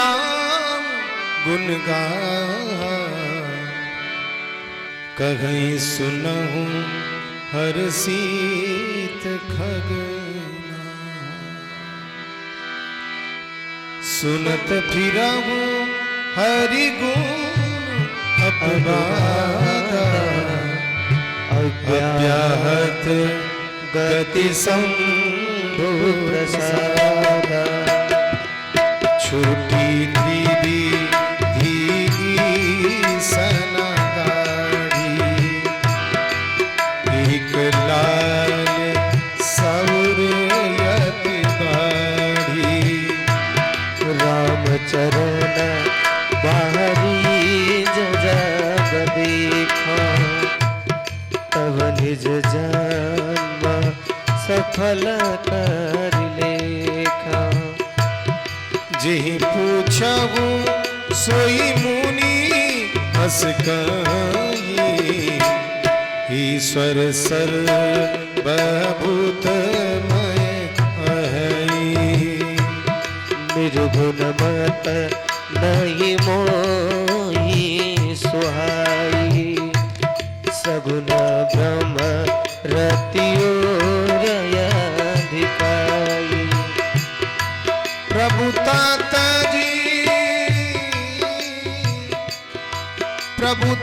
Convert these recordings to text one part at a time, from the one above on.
राम गुण गान, कहीं सुनहु हर्षित खगना। सुनत फिरहु हरि गुण अपवादा, अव्याहत गति शंभु प्रसादा। छूटी त्रिविधि ईसन गाड़ी, एक लाल सौर यति बाढ़ी। राम चरण बाहरी जग देखा, तब निज जन्म सफल कर लेखा। जेहि पूछहु सोई मुनि हस कहि, ईश्वर सर्वभूतमय अहै। निर्गुण मत नहीं मोहि सुहाई, सगुण ब्रह्म रतियोरयाधिकाई। प्रभु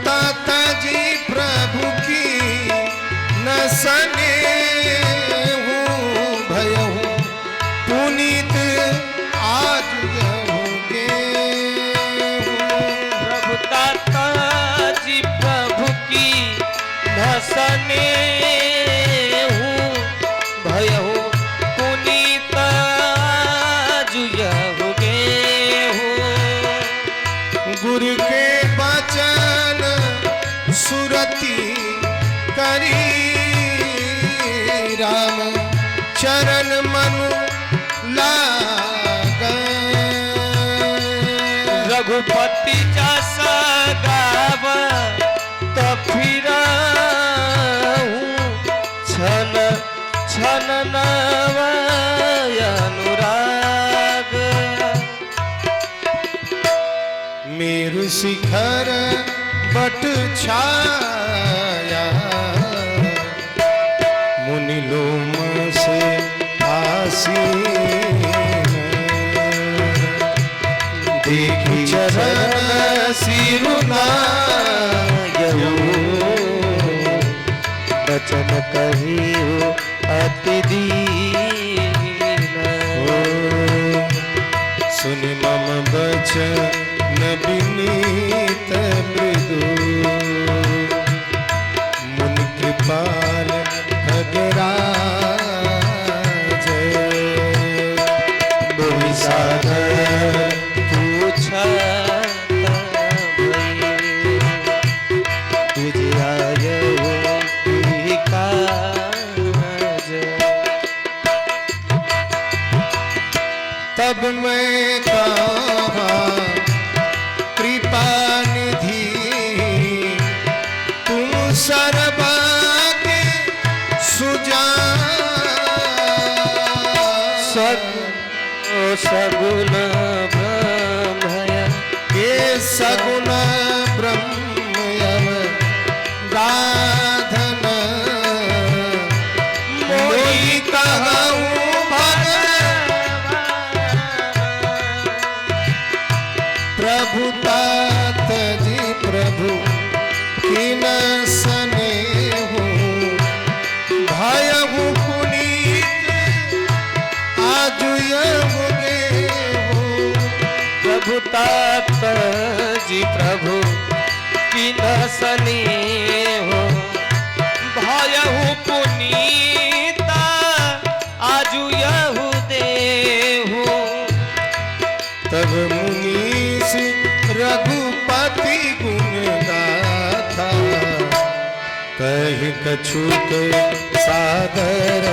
तात जी प्रभु की न सनेहु, भयहु पुनीत आज होगे। प्रभु तात जी प्रभु की न सनेहु, भयहु पुनीत जुयहुगे। गुरु के वचन सुरति करी, राम चरण मनु लागै। रघुपति जस गाव त फिरहु, छन छन नव अनुराग। मेरु शिखर बट छाया, मुनि लोम से आसीन। देखी चरण सिरुनायु, वचन कहियो अति दीन। सुनि मम बचन विनीत मृदु, मुनि कृपाल खगराज। मोहि सादर पूछत तुझ आयु काज। तब मैं कहा कृपा निधि, तुम सर्वज्ञ सुजान। सगुण ब्रह्मय, ये सगुण ब्रह्मयम गाधन। मोहि कहूँ प्रभु तात जी प्रभु किन सनेहु, भयहु पुनीत आजुयहु गेहु। प्रभु तात जी प्रभु किन सनेहु, भयहु पुनीता आजुयहु देहु। तब मुनीष रघुपति गुण गाथा, कहि कछुक सादर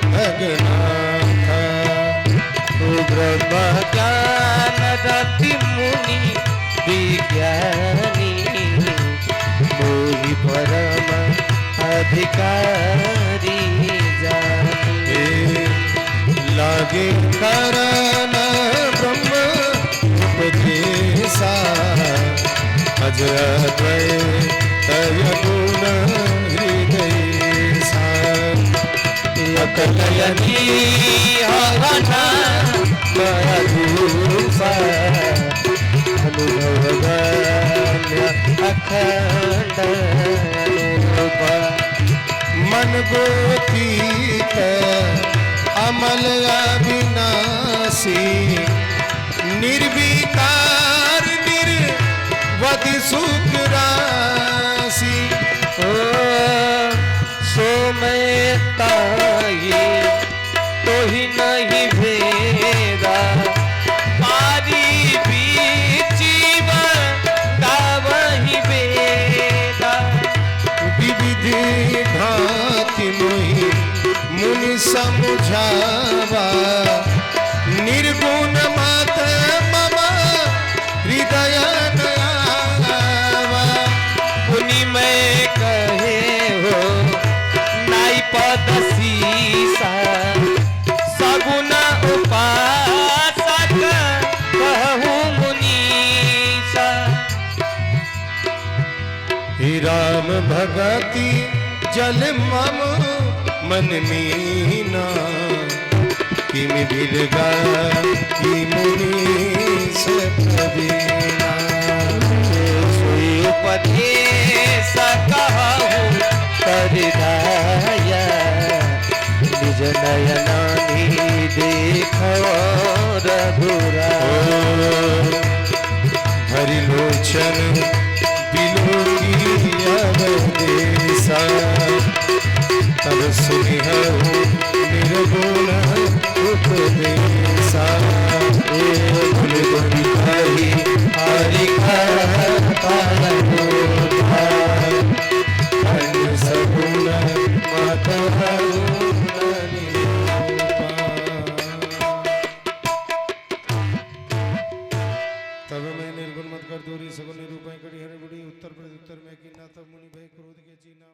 भगनाथा। ब्रह्म ज्ञान रति मुनि विज्ञानी, मोहि परम अधिकारी जानी। लागे करन ब्रह्म निज अद्वैत गुण हृदय सा अकलयनी हवना मधुपा अनुभव गम्य अखंड रूपा मन गोतीत अमल अविनाशी निर्विकार निर्वधि सुख राशि ओ सो मैं ताई तो ही नहीं भेदा पारी बीचीव गावही बेदा विविधि भांति मोहि मुनि समुझावा निर्गुण मात मम हृदय नयावा पुनि मैं कहे हो नाई पद सीसा सगुन उपासक कहूँ मुनीसा हे राम भगति जल मम मन मीना किम बिरगा की मुनि सप्रवीणा सोई उपदेश कहूँ करदाया निज नयनानी देखो रघुरा हरि लोचन बिलोकी अवदेशा तब सुनिहु निर्गुण उपदेशा भूल बनी हरि हरि सगुण माता तब मैं निर्गुण मत कर दूरी सगुन निरूपाई करी हरि बुढ़ी उत्तर प्रत्युत्तर में की ना तब मुनि भय क्रोध के चीना